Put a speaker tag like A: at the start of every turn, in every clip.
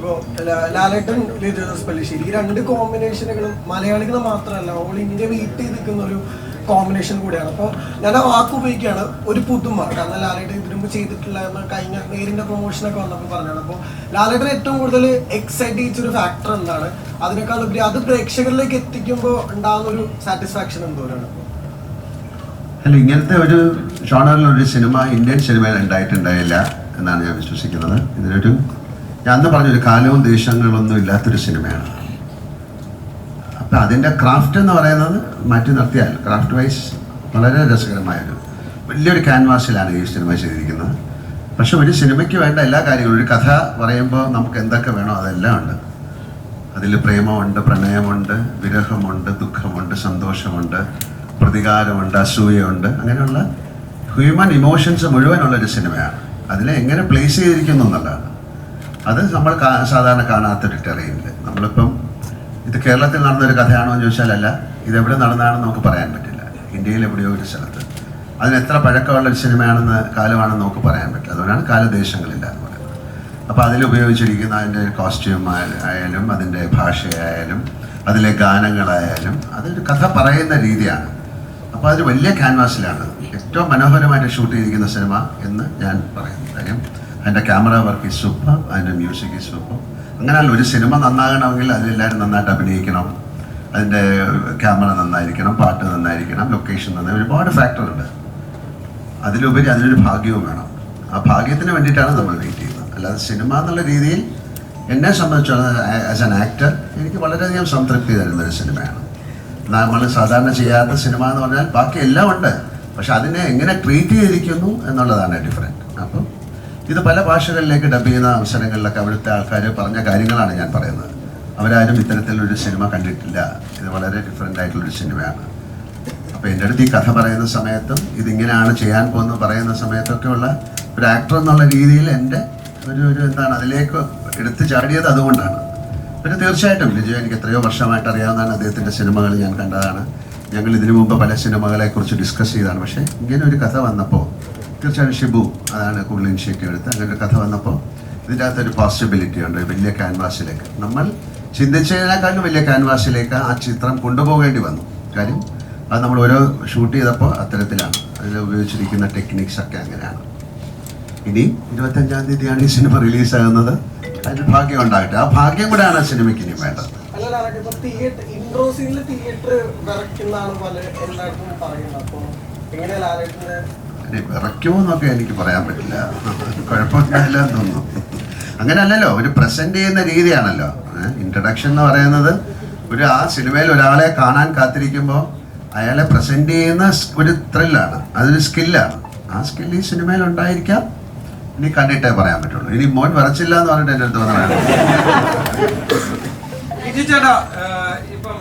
A: ഇപ്പോൾ ലാലേട്ടൻ പല്ലിശ്ശേരി ഈ രണ്ട് കോമ്പിനേഷനുകളും മലയാളികൾ മാത്രമല്ല ഓൾ ഇന്ത്യ വെയിറ്റ് ചെയ്ത് നിൽക്കുന്ന ഒരു കോമ്പിനേഷൻ കൂടിയാണ്. അപ്പോൾ ഞാൻ ആ വാക്ക് ഉപയോഗിക്കുകയാണ്, ഒരു പുതുമ. കാരണം ലാലേട്ടൻ ഇതിനു മുമ്പ് ചെയ്തിട്ടില്ല എന്ന് കഴിഞ്ഞ നേരിൻ്റെ പ്രൊമോഷനൊക്കെ വന്നപ്പോൾ പറഞ്ഞാണ്. അപ്പോൾ ലാലേട്ടൻ ഏറ്റവും കൂടുതൽ എക്സൈറ്റ് ചെയ്യിച്ചൊരു ഫാക്ടർ എന്താണ്? അതിനേക്കാൾ ഉപരി അത് പ്രേക്ഷകരിലേക്ക് എത്തിക്കുമ്പോൾ ഉണ്ടാകുന്ന ഒരു സാറ്റിസ്ഫാക്ഷൻ എന്തോരാണ്?
B: അല്ല, ഇങ്ങനത്തെ ഒരു ജോണറിലൊരു സിനിമ ഇന്ത്യൻ സിനിമയിൽ ഉണ്ടായിട്ടുണ്ടായില്ല എന്നാണ് ഞാൻ വിശ്വസിക്കുന്നത്. ഇതിനൊരു ഞാൻ അന്ന് പറഞ്ഞൊരു കാലവും ദേശങ്ങളൊന്നും ഇല്ലാത്തൊരു സിനിമയാണ്. അപ്പം അതിൻ്റെ ക്രാഫ്റ്റ് എന്ന് പറയുന്നത് മാറ്റി നിർത്തിയാൽ ക്രാഫ്റ്റ് വൈസ് വളരെ രസകരമായൊരു വലിയൊരു ക്യാൻവാസിലാണ് ഈ സിനിമ ചെയ്തിരിക്കുന്നത്. പക്ഷെ ഒരു സിനിമയ്ക്ക് വേണ്ട എല്ലാ കാര്യങ്ങളും, ഒരു കഥ പറയുമ്പോൾ നമുക്ക് എന്തൊക്കെ വേണോ അതെല്ലാം ഉണ്ട്. അതിൽ പ്രേമമുണ്ട്, പ്രണയമുണ്ട്, വിരഹമുണ്ട്, ദുഃഖമുണ്ട്, സന്തോഷമുണ്ട്, പ്രതികാരമുണ്ട്, അസൂയയുണ്ട്, അങ്ങനെയുള്ള ഹ്യൂമൻ ഇമോഷൻസ് മുഴുവനുള്ളൊരു സിനിമയാണ്. അതിനെ എങ്ങനെ പ്ലേസ് ചെയ്തിരിക്കുന്നു എന്നുള്ളതാണ്. അത് നമ്മൾ സാധാരണ കാണാത്തൊരു ടെറൈനിൽ. നമ്മളിപ്പം ഇത് കേരളത്തിൽ നടന്നൊരു കഥയാണോ എന്ന് ചോദിച്ചാലല്ല, ഇതെവിടെ നടന്നതാണെന്ന് നമുക്ക് പറയാൻ പറ്റില്ല. ഇന്ത്യയിൽ എവിടെയോ ഒരു സ്ഥലത്ത് അതിന് എത്ര പഴക്കമുള്ളൊരു സിനിമയാണെന്ന് കാലമാണെന്ന് നമുക്ക് പറയാൻ പറ്റില്ല. അതുകൊണ്ടാണ് കാലദേശങ്ങളില്ല എന്ന് പറയുന്നത്. അപ്പോൾ അതിലുപയോഗിച്ചിരിക്കുന്ന അതിൻ്റെ കോസ്റ്റ്യൂം ആയാലും അതിൻ്റെ ഭാഷയായാലും അതിലെ ഗാനങ്ങളായാലും അതൊരു കഥ പറയുന്ന രീതിയാണ്. അപ്പോൾ അതൊരു വലിയ ക്യാൻവാസിലാണ് ഏറ്റവും മനോഹരമായിട്ട് ഷൂട്ട് ചെയ്തിരിക്കുന്ന സിനിമ എന്ന് ഞാൻ പറയുന്നു. കാര്യം അതിൻ്റെ ക്യാമറ വർക്ക് ഈസ് സൂപ്പർ, അതിൻ്റെ മ്യൂസിക് ഈസ് സൂപ്പർ. അങ്ങനെയല്ല, ഒരു സിനിമ നന്നാകണമെങ്കിൽ അതിലെല്ലാവരും നന്നായിട്ട് അഭിനയിക്കണം, അതിൻ്റെ ക്യാമറ നന്നായിരിക്കണം, പാട്ട് നന്നായിരിക്കണം, ലൊക്കേഷൻ നന്നായി, ഒരുപാട് ഫാക്ടറുണ്ട്. അതിലുപരി അതിനൊരു ഭാഗ്യവും വേണം. ആ ഭാഗ്യത്തിന് വേണ്ടിയിട്ടാണ് നമ്മൾ വെയിറ്റ് ചെയ്യുന്നത്. അല്ലാതെ സിനിമ എന്നുള്ള രീതിയിൽ എന്നെ സംബന്ധിച്ചിടത്തോളം ആസ് ആൻ ആക്ടർ എനിക്ക് വളരെയധികം സംതൃപ്തി തരുന്നൊരു സിനിമയാണ്. നമ്മൾ സാധാരണ ചെയ്യാത്ത സിനിമ എന്ന് പറഞ്ഞാൽ ബാക്കി എല്ലാം ഉണ്ട്, പക്ഷെ അതിനെ എങ്ങനെ ട്രീറ്റ് ചെയ്തിരിക്കുന്നു എന്നുള്ളതാണ് ഡിഫറെൻറ്റ്. അപ്പം ഇത് പല ഭാഷകളിലേക്ക് ഡബ് ചെയ്യുന്ന അവസരങ്ങളിലൊക്കെ അവിടുത്തെ ആൾക്കാർ പറഞ്ഞ കാര്യങ്ങളാണ് ഞാൻ പറയുന്നത്. അവരാരും ഇത്തരത്തിലൊരു സിനിമ കണ്ടിട്ടില്ല, ഇത് വളരെ ഡിഫറെൻ്റ് ആയിട്ടുള്ളൊരു സിനിമയാണ്. അപ്പോൾ എൻ്റെ അടുത്ത് ഈ കഥ പറയുന്ന സമയത്തും ഇതിങ്ങനെയാണ് ചെയ്യാൻ പോകുന്നത് പറയുന്ന സമയത്തൊക്കെ ഉള്ള ഒരു ആക്ടർ എന്നുള്ള രീതിയിൽ എൻ്റെ ഒരു എന്താണ് അതിലേക്ക് എടുത്തു ചാടിയത് അതുകൊണ്ടാണ്. പിന്നെ തീർച്ചയായിട്ടും വിജയ് എനിക്ക് എത്രയോ വർഷമായിട്ട് അറിയാവുന്നതാണ്. അദ്ദേഹത്തിൻ്റെ സിനിമകൾ ഞാൻ കണ്ടതാണ്. ഞങ്ങൾ ഇതിനു മുമ്പ് പല സിനിമകളെക്കുറിച്ച് ഡിസ്കസ് ചെയ്തതാണ്. പക്ഷേ ഇങ്ങനെ ഒരു കഥ വന്നപ്പോൾ തീർച്ചയായും ഷിബു അതാണ് കൂടുതൽ ഇനിഷ്യേറ്റീവ് എടുത്ത് അങ്ങനെ ഒരു കഥ വന്നപ്പോൾ ഇതിൻ്റെ അകത്തൊരു പോസിബിലിറ്റി ഉണ്ട്. വലിയ ക്യാൻവാസിലേക്ക് നമ്മൾ ചിന്തിച്ചതിനേക്കാളും വലിയ ക്യാൻവാസിലേക്ക് ആ ചിത്രം കൊണ്ടുപോകേണ്ടി വന്നു. കാര്യം അത് നമ്മൾ ഓരോ ഷൂട്ട് ചെയ്തപ്പോൾ അത്തരത്തിലാണ് അതിൽ ഉപയോഗിച്ചിരിക്കുന്ന ടെക്നിക്സ് ഒക്കെ അങ്ങനെയാണ്. ഇനി 25-ാം തീയതിയാണ് ഈ സിനിമ റിലീസാകുന്നത്. അതിന് ഭാഗ്യം ഉണ്ടാകട്ടെ. ആ ഭാഗ്യം കൂടെയാണ് സിനിമയ്ക്ക് ഇനി വേണ്ടത്. വിറയ്ക്കുമോ എന്നൊക്കെ എനിക്ക് പറയാൻ പറ്റില്ല. കുഴപ്പമില്ല തോന്നുന്നു. അങ്ങനെയല്ലല്ലോ, ഒരു പ്രസന്റ് ചെയ്യുന്ന രീതിയാണല്ലോ. ഇൻട്രഡക്ഷൻ എന്ന് പറയുന്നത് ആ സിനിമയിൽ ഒരാളെ കാണാൻ കാത്തിരിക്കുമ്പോൾ അയാളെ പ്രസന്റ് ചെയ്യുന്ന ഒരു ത്രില്ലാണ്, അതൊരു സ്കില്ലാണ്. ആ സ്കില്ല് ഈ സിനിമയിൽ ഉണ്ടായിരിക്കാം. ഇനി കണ്ടിട്ടേ പറയാൻ പറ്റുള്ളൂ. ഇനി മോൻ വിറച്ചില്ല എന്ന് പറഞ്ഞിട്ട് എൻ്റെ അടുത്ത് വന്നതാണ്.
C: ചേട്ടാ, ഇപ്പം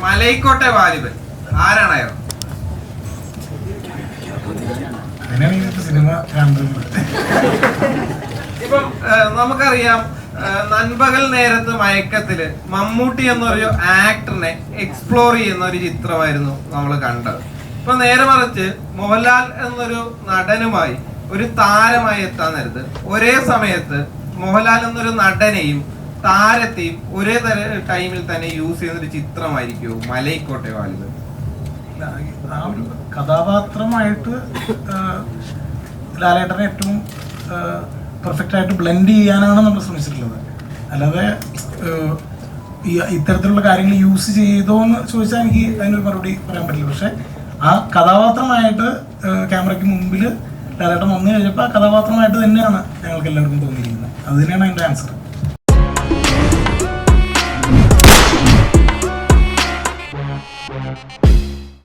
C: മലൈക്കോട്ടെ വാലിബൻ ആരാണയോ? ഇപ്പം നമുക്കറിയാം, നൻപകൽ നേരത്ത് മയക്കത്തില് മമ്മൂട്ടി എന്നൊരു ആക്ടറിനെ എക്സ്പ്ലോർ ചെയ്യുന്ന ഒരു ചിത്രമായിരുന്നു നമ്മൾ കണ്ടത്. ഇപ്പൊ നേരെ മറിച്ച് മോഹൻലാൽ എന്നൊരു നടനുമായി ഒരു താരമായി എത്താൻ നേരത്ത് ഒരേ സമയത്ത് മോഹൻലാൽ എന്നൊരു നടനെയും താരത്തെയും ഒരേ ടൈമിൽ തന്നെ യൂസ് ചെയ്യുന്ന ഒരു ചിത്രമായിരിക്കും മലൈക്കോട്ടെ വാലിബൻ.
D: ആ ഒരു കഥാപാത്രമായിട്ട് ലാലേട്ടനെ ഏറ്റവും പെർഫെക്റ്റ് ആയിട്ട് ബ്ലെൻഡ് ചെയ്യാനാണ് നമ്മൾ ശ്രമിച്ചിട്ടുള്ളത്. അല്ലാതെ ഇത്തരത്തിലുള്ള കാര്യങ്ങൾ യൂസ് ചെയ്തോ എന്ന് ചോദിച്ചാൽ എനിക്ക് അതിനൊരു മറുപടി പറയാൻ പറ്റില്ല. പക്ഷെ ആ കഥാപാത്രമായിട്ട് ക്യാമറയ്ക്ക് മുമ്പിൽ ലാലേട്ടൻ വന്നു കഴിഞ്ഞപ്പോൾ ആ കഥാപാത്രമായിട്ട് തന്നെയാണ് ഞങ്ങൾക്ക് എല്ലാവർക്കും തോന്നിയിരിക്കുന്നത്. അത് തന്നെയാണ് അതിൻ്റെ ആൻസർ.